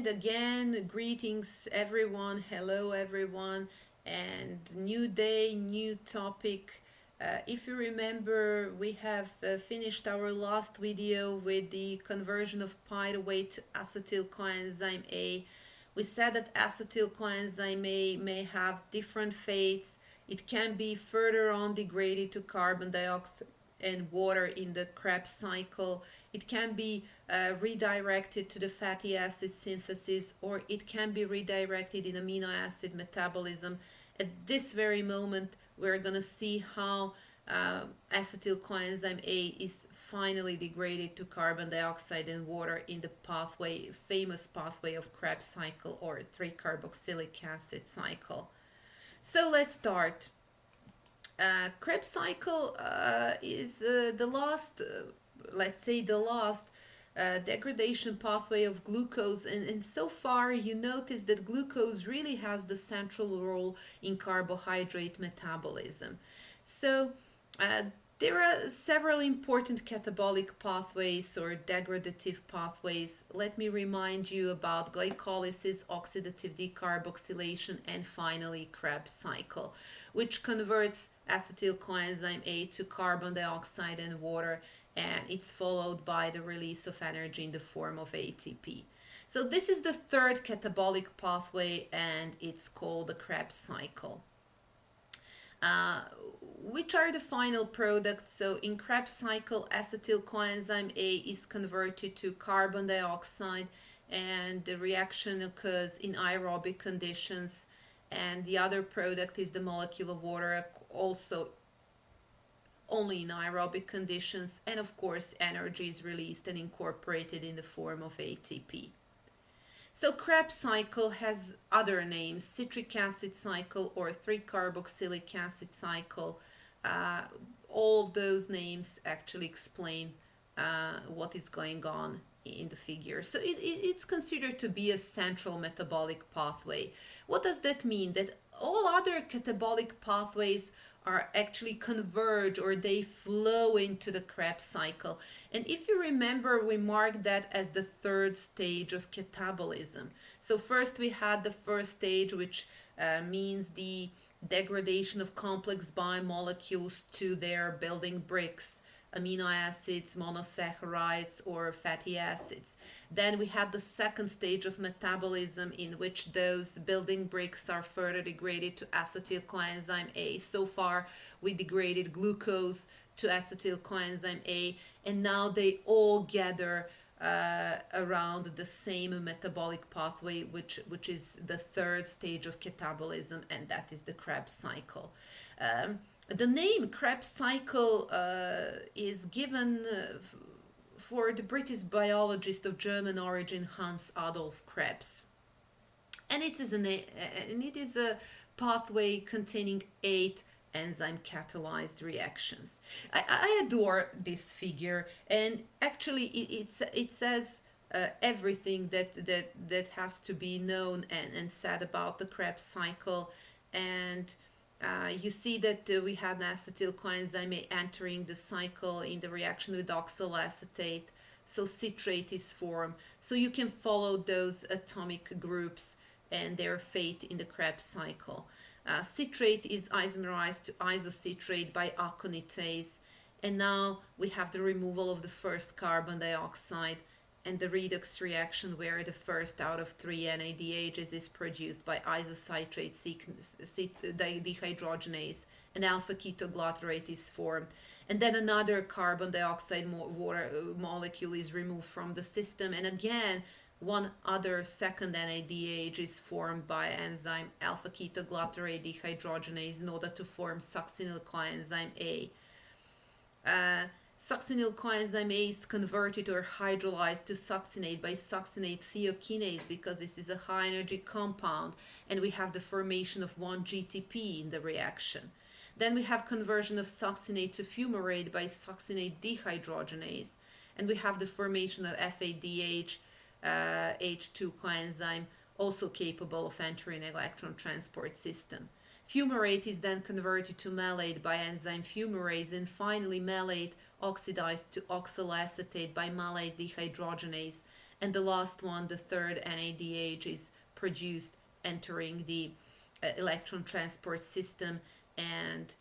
And again, greetings everyone, hello everyone, and new day, new topic. If you remember, we have finished our last video with the conversion of pyruvate to acetyl coenzyme A. We said that acetyl coenzyme A may have different fates. It can be further on degraded to carbon dioxide and water in the Krebs cycle. It can be redirected to the fatty acid synthesis, or it can be redirected in amino acid metabolism. At this very moment, we're going to see how acetyl coenzyme A is finally degraded to carbon dioxide and water in the famous pathway of Krebs cycle or 3-carboxylic acid cycle. So let's start. Krebs cycle is the last, let's say the last degradation pathway of glucose, and so far you notice that glucose really has the central role in carbohydrate metabolism. So there are several important catabolic pathways or degradative pathways. Let me remind you about glycolysis, oxidative decarboxylation, and finally Krebs cycle, which converts acetyl coenzyme A to carbon dioxide and water, and it's followed by the release of energy in the form of ATP. So this is the third catabolic pathway, and it's called the Krebs cycle. Which are the final products? So in Krebs cycle, acetyl coenzyme A is converted to carbon dioxide, and the reaction occurs in aerobic conditions, and the other product is the molecule of water, also only in aerobic conditions, and of course energy is released and incorporated in the form of ATP. So Krebs cycle has other names: citric acid cycle or 3-carboxylic acid cycle. All of those names actually explain what is going on in the figure. So it's considered to be a central metabolic pathway. What does that mean? That all other catabolic pathways are actually converge, or they flow into the Krebs cycle. And if you remember, we marked that as the third stage of catabolism. So first we had the first stage, which means the degradation of complex biomolecules to their building bricks, amino acids, monosaccharides, or fatty acids. Then we have the second stage of metabolism, in which those building bricks are further degraded to acetyl coenzyme A. So far we degraded glucose to acetyl coenzyme A, and now they all gather around the same metabolic pathway, which is the third stage of catabolism, and that is the Krebs cycle. The name Krebs cycle is given for the British biologist of German origin Hans Adolf Krebs, and it is a pathway containing 8 enzyme catalyzed reactions. I adore this figure, and actually it says everything that has to be known and said about the Krebs cycle. And you see that we had an acetyl coenzyme A entering the cycle in the reaction with oxaloacetate, so citrate is formed. So you can follow those atomic groups and their fate in the Krebs cycle. Citrate is isomerized to isocitrate by aconitase, and now we have the removal of the first carbon dioxide and the redox reaction, where the first out of 3 NADHs is produced by isocitrate dehydrogenase, and alpha ketoglutarate is formed, and then another carbon dioxide water molecule is removed from the system, and again one other second NADH is formed by enzyme alpha ketoglutarate dehydrogenase in order to form succinyl coenzyme A. Succinyl coenzyme A is converted or hydrolyzed to succinate by succinate thiokinase, because this is a high energy compound, and we have the formation of 1 GTP in the reaction. Then we have conversion of succinate to fumarate by succinate dehydrogenase, and we have the formation of FADH H2 coenzyme, also capable of entering electron transport system. Fumarate is then converted to malate by enzyme fumarase, and finally malate oxidized to oxaloacetate by malate dehydrogenase, and the last one, the third NADH, is produced entering the electron transport system and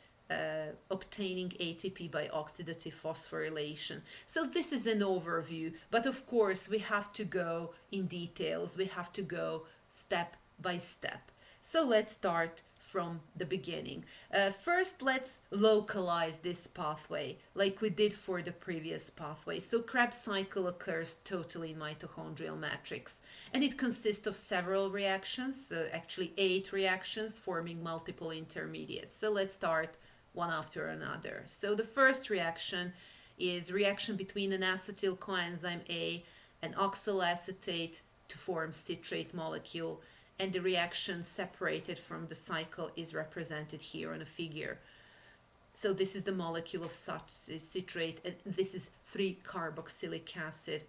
obtaining ATP by oxidative phosphorylation. So this is an overview, but of course we have to go in details, we have to go step by step. So let's start from the beginning. First, let's localize this pathway like we did for the previous pathway. So Krebs cycle occurs totally in mitochondrial matrix, and it consists of several reactions, actually 8 reactions forming multiple intermediates. So let's start one after another. So the first reaction is reaction between an acetyl coenzyme A and oxyl acetate to form citrate molecule, and the reaction separated from the cycle is represented here on a figure. So this is the molecule of citrate, and this is 3-carboxylic acid.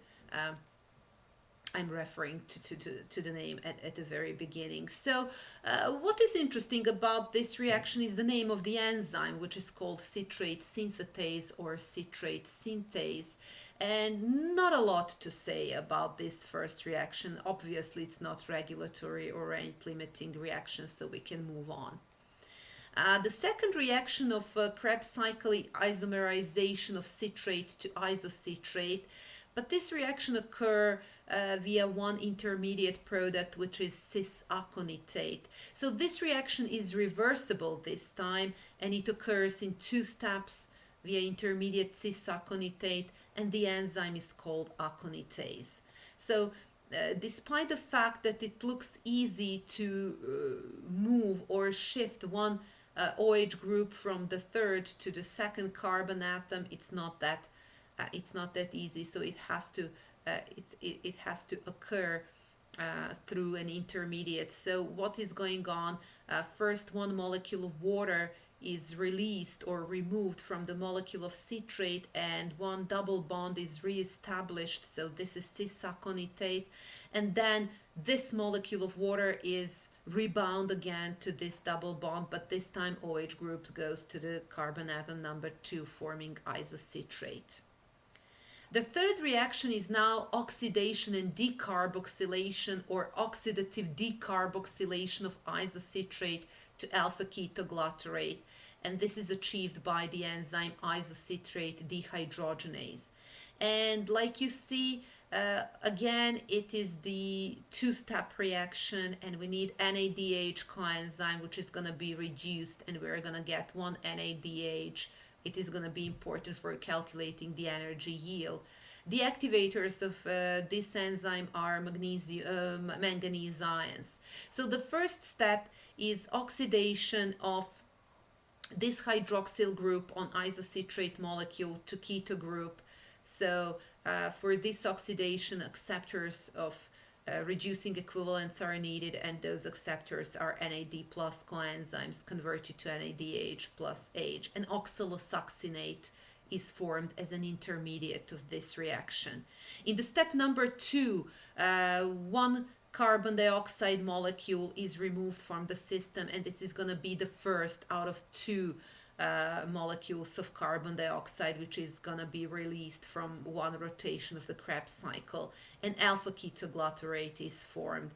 I'm referring to the name at the very beginning. So what is interesting about this reaction is the name of the enzyme, which is called citrate synthetase or citrate synthase. And not a lot to say about this first reaction. Obviously, it's not regulatory or rate-limiting reaction, so we can move on. The second reaction of Krebs cycle is isomerization of citrate to isocitrate. But this reaction occurs via one intermediate product, which is cis-aconitate. So this reaction is reversible this time, and it occurs in 2 steps via intermediate cis-aconitate, and the enzyme is called aconitase. So despite the fact that it looks easy to move or shift one OH group from the third to the second carbon atom, it's not that easy. So it has to occur through an intermediate. So what is going on? First, one molecule of water is released or removed from the molecule of citrate, and one double bond is re-established. So this is cis-aconitate, and then this molecule of water is rebound again to this double bond, but this time OH group goes to the carbon atom number 2, forming isocitrate. The third reaction is now oxidation and decarboxylation or oxidative decarboxylation of isocitrate to alpha-ketoglutarate, and this is achieved by the enzyme isocitrate dehydrogenase. And like you see, again, it is the 2-step reaction, and we need NADH coenzyme, which is going to be reduced, and we're going to get one NADH. It is going to be important for calculating the energy yield. The activators of this enzyme are manganese ions. So the first step is oxidation of this hydroxyl group on isocitrate molecule to keto group. So for this oxidation, acceptors of reducing equivalents are needed, and those acceptors are NAD plus coenzymes converted to NADH plus H, and oxalosuccinate is formed as an intermediate of this reaction. In the step number 2, one carbon dioxide molecule is removed from the system, and this is going to be the first out of 2 molecules of carbon dioxide, which is going to be released from one rotation of the Krebs cycle, and alpha-ketoglutarate is formed.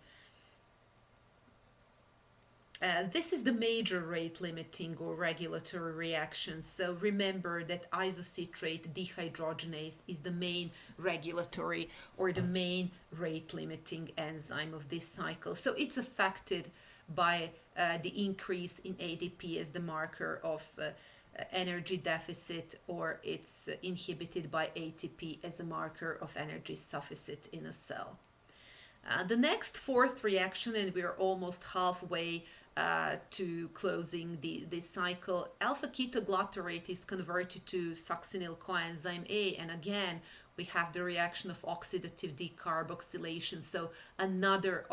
This is the major rate-limiting or regulatory reaction. So remember that isocitrate dehydrogenase is the main regulatory or the main rate-limiting enzyme of this cycle. So it's affected by the increase in ADP as the marker of energy deficit, or it's inhibited by ATP as a marker of energy sufficit in a cell. The next 4th reaction, and we're almost halfway to closing this cycle, alpha-ketoglutarate is converted to succinyl coenzyme A, and again we have the reaction of oxidative decarboxylation, so another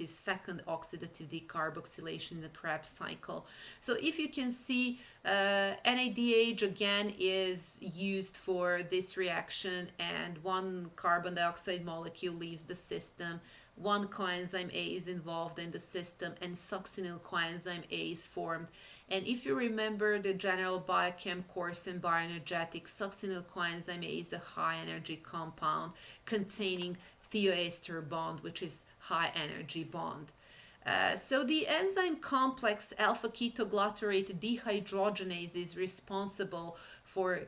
second oxidative decarboxylation in the Krebs cycle. So if you can see, NADH again is used for this reaction, and one carbon dioxide molecule leaves the system, one coenzyme A is involved in the system, and succinyl coenzyme A is formed. And if you remember the general biochem course in bioenergetics, succinyl coenzyme A is a high energy compound containing thioester bond, which is high energy bond. So the enzyme complex alpha-ketoglutarate dehydrogenase is responsible for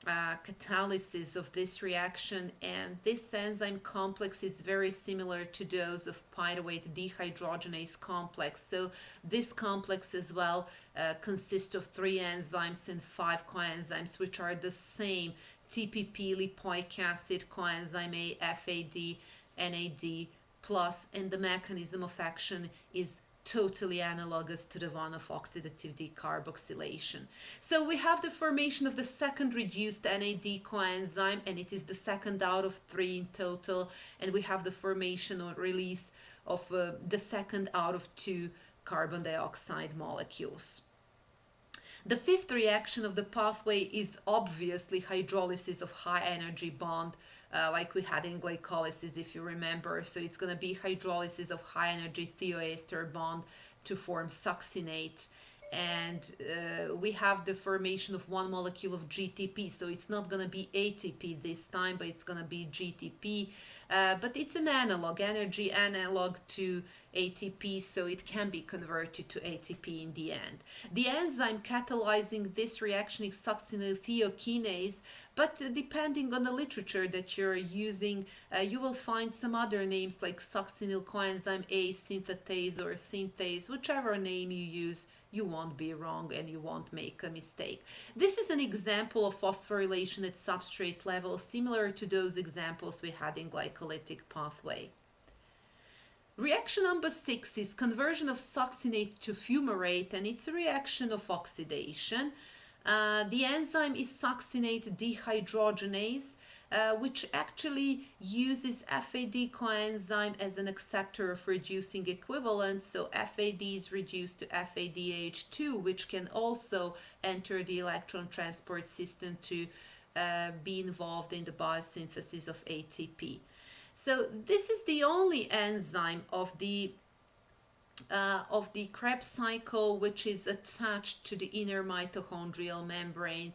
catalysis of this reaction, and this enzyme complex is very similar to those of pyruvate dehydrogenase complex. So this complex as well consists of 3 enzymes and 5 coenzymes, which are the same TPP lipoic acid, coenzyme A, FAD, NAD plus, and the mechanism of action is totally analogous to the one of oxidative decarboxylation. So we have the formation of the second reduced NAD coenzyme, and it is the second out of 3 in total, and we have the formation or release of the second out of 2 carbon dioxide molecules. The fifth reaction of the pathway is obviously hydrolysis of high energy bond, like we had in glycolysis, if you remember. So it's going to be hydrolysis of high energy thioester bond to form succinate. And we have the formation of 1 molecule of GTP. So it's not going to be ATP this time, but it's going to be GTP. But it's an analog, energy analog to ATP, so it can be converted to ATP in the end. The enzyme catalyzing this reaction is succinate thiokinase, but depending on the literature that you're using, you will find some other names like succinyl coenzyme A, synthetase, or synthase. Whichever name you use, you won't be wrong and you won't make a mistake. This is an example of phosphorylation at substrate level, similar to those examples we had in glycolytic pathway. Reaction number 6 is conversion of succinate to fumarate, and it's a reaction of oxidation. The enzyme is succinate dehydrogenase, which actually uses FAD coenzyme as an acceptor of reducing equivalent. So FAD is reduced to FADH2, which can also enter the electron transport system to be involved in the biosynthesis of ATP. So this is the only enzyme of the Krebs cycle which is attached to the inner mitochondrial membrane.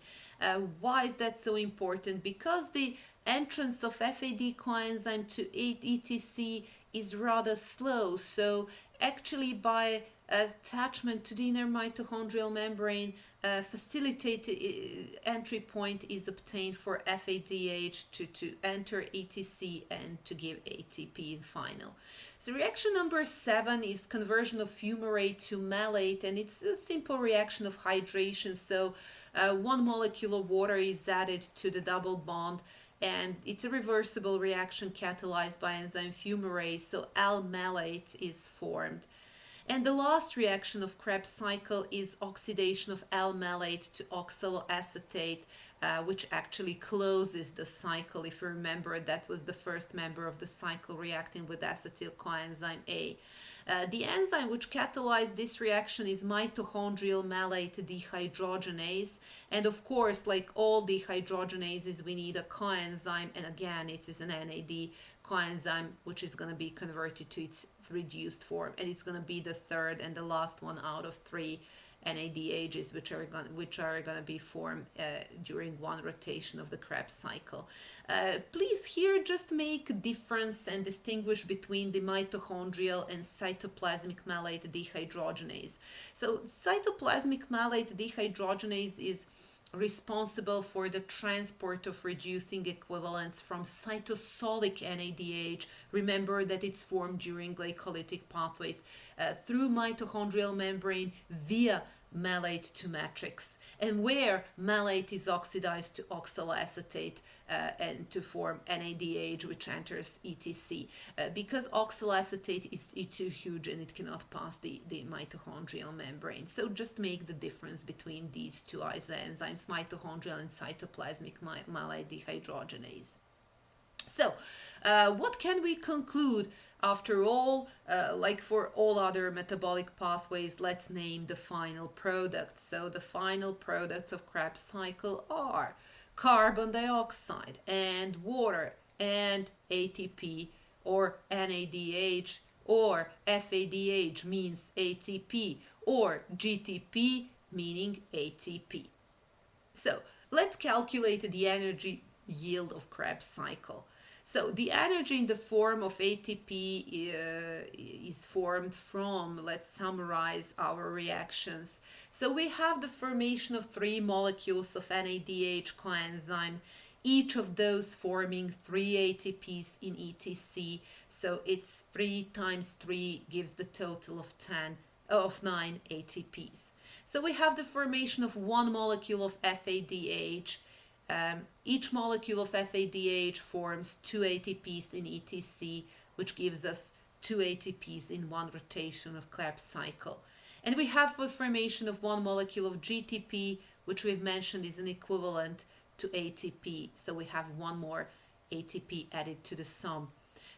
Why is that so important? Because the entrance of FAD coenzyme to ETC is rather slow. So actually by attachment to the inner mitochondrial membrane, facilitated entry point is obtained for FADH to enter ETC and to give ATP in final. So reaction number 7 is conversion of fumarate to malate, and it's a simple reaction of hydration. So 1 molecule of water is added to the double bond, and it's a reversible reaction catalyzed by enzyme fumarase, so L-malate is formed. And the last reaction of Krebs cycle is oxidation of L-malate to oxaloacetate, which actually closes the cycle. If you remember, that was the first member of the cycle reacting with acetyl coenzyme A. The enzyme which catalyzed this reaction is mitochondrial malate dehydrogenase, and of course, like all dehydrogenases, we need a coenzyme, and again it is an NAD coenzyme which is going to be converted to its reduced form, and it's going to be the third and the last one out of 3 NADHs which are going to be formed during one rotation of the Krebs cycle. Please here just make a difference and distinguish between the mitochondrial and cytoplasmic malate dehydrogenase. So cytoplasmic malate dehydrogenase is responsible for the transport of reducing equivalents from cytosolic NADH. Remember that it's formed during glycolytic pathways through mitochondrial membrane via malate to matrix, and where malate is oxidized to oxaloacetate and to form NADH, which enters ETC, because oxaloacetate is too huge and it cannot pass the mitochondrial membrane. So just make the difference between these two isoenzymes, mitochondrial and cytoplasmic malate dehydrogenase. So what can we conclude? After all, like for all other metabolic pathways, let's name the final products. So the final products of Krebs cycle are carbon dioxide and water and ATP or NADH or FADH means ATP or GTP meaning ATP. So let's calculate the energy yield of Krebs cycle. So the energy in the form of ATP is formed from, let's summarize our reactions. So we have the formation of 3 molecules of NADH coenzyme, each of those forming 3 ATPs in ETC. So it's 3 times 3 gives the total of 9 ATPs. So we have the formation of 1 molecule of FADH. Each molecule of FADH forms 2 ATPs in ETC, which gives us 2 ATPs in one rotation of Krebs cycle. And we have the formation of 1 molecule of GTP, which we've mentioned is an equivalent to ATP. So we have one more ATP added to the sum.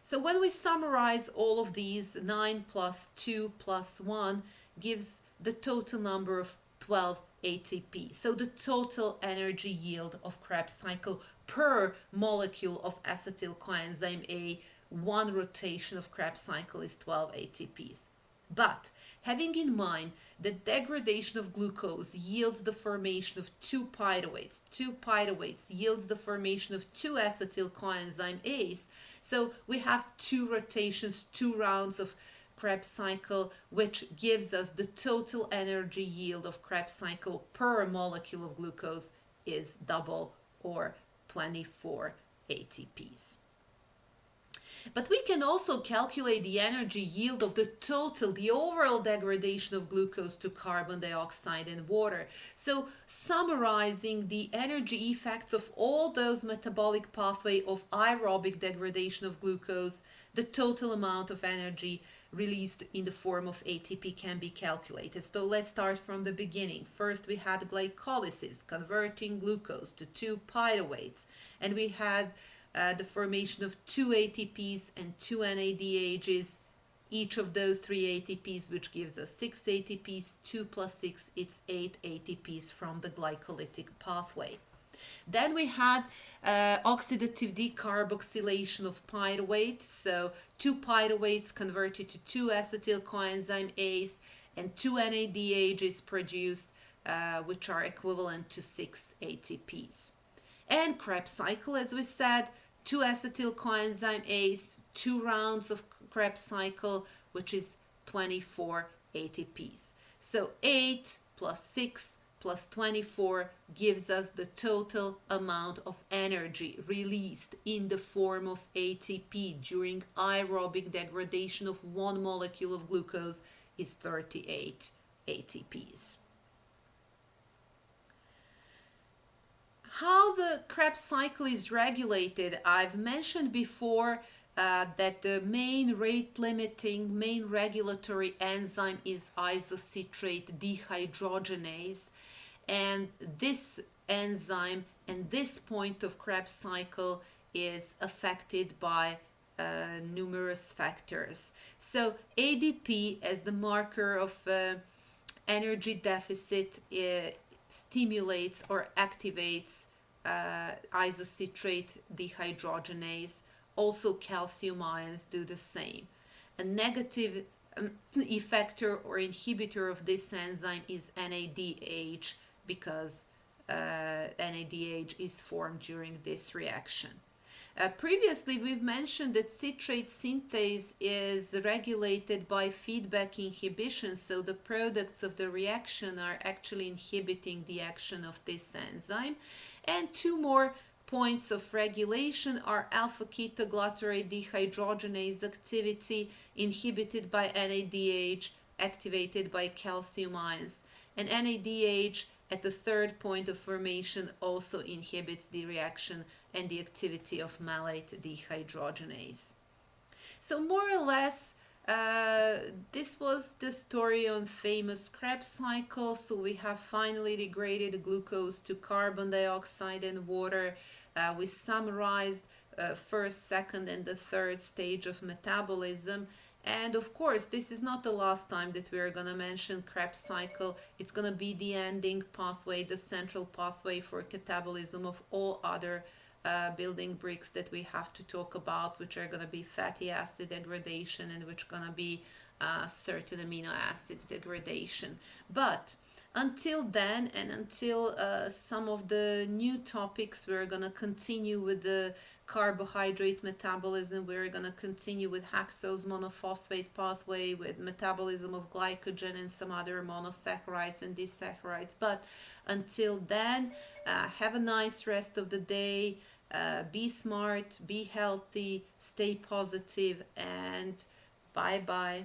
So when we summarize all of these, 9 plus 2 plus 1 gives the total number of 12 ATP. So the total energy yield of Krebs cycle per molecule of acetyl coenzyme A, one rotation of Krebs cycle is 12 ATPs. But having in mind that degradation of glucose yields the formation of 2 pyruvate, 2 pyruvate yields the formation of 2 acetyl coenzyme A's, so we have 2 rotations, 2 rounds of Krebs cycle, which gives us the total energy yield of Krebs cycle per molecule of glucose is double, or 24 ATPs. But we can also calculate the energy yield of the total, the overall degradation of glucose to carbon dioxide and water. So summarizing the energy effects of all those metabolic pathway of aerobic degradation of glucose, the total amount of energy released in the form of ATP can be calculated. So let's start from the beginning. First we had glycolysis, converting glucose to 2 pyruvates, and we had the formation of 2 ATPs and 2 NADHs, each of those 3 ATPs, which gives us 6 ATPs. 2 plus 6, it's 8 ATPs from the glycolytic pathway. Then we had oxidative decarboxylation of pyruvate, so 2 pyruvates converted to 2 acetyl coenzyme A's, and 2 NADHs produced, which are equivalent to 6 ATPs. And Krebs cycle, as we said, 2 acetyl coenzyme A's, 2 rounds of Krebs cycle, which is 24 ATPs. So 8 plus 6 plus 24 gives us the total amount of energy released in the form of ATP during aerobic degradation of 1 molecule of glucose is 38 ATPs. How the Krebs cycle is regulated, I've mentioned before that the main rate-limiting, main regulatory enzyme is isocitrate dehydrogenase, and this enzyme and this point of Krebs cycle is affected by numerous factors. So ADP, as the marker of energy deficit, stimulates or activates isocitrate dehydrogenase. Also calcium ions do the same. A negative effector or inhibitor of this enzyme is NADH, because NADH is formed during this reaction. Previously, we've mentioned that citrate synthase is regulated by feedback inhibition, so the products of the reaction are actually inhibiting the action of this enzyme. And 2 more points of regulation are alpha-ketoglutarate dehydrogenase activity, inhibited by NADH, activated by calcium ions. And NADH at the 3rd point of formation also inhibits the reaction and the activity of malate dehydrogenase. So more or less, this was the story on famous Krebs cycle. So we have finally degraded glucose to carbon dioxide and water. We summarized 1st, 2nd, and the 3rd stage of metabolism. And of course, this is not the last time that we are going to mention Krebs cycle. It's going to be the ending pathway, the central pathway for catabolism of all other building bricks that we have to talk about, which are going to be fatty acid degradation and which are going to be certain amino acid degradation. But until then, and until some of the new topics, we're going to continue with the carbohydrate metabolism. We're going to continue with hexose monophosphate pathway, with metabolism of glycogen and some other monosaccharides and disaccharides. But until then, have a nice rest of the day. Be smart, be healthy, stay positive, and bye bye.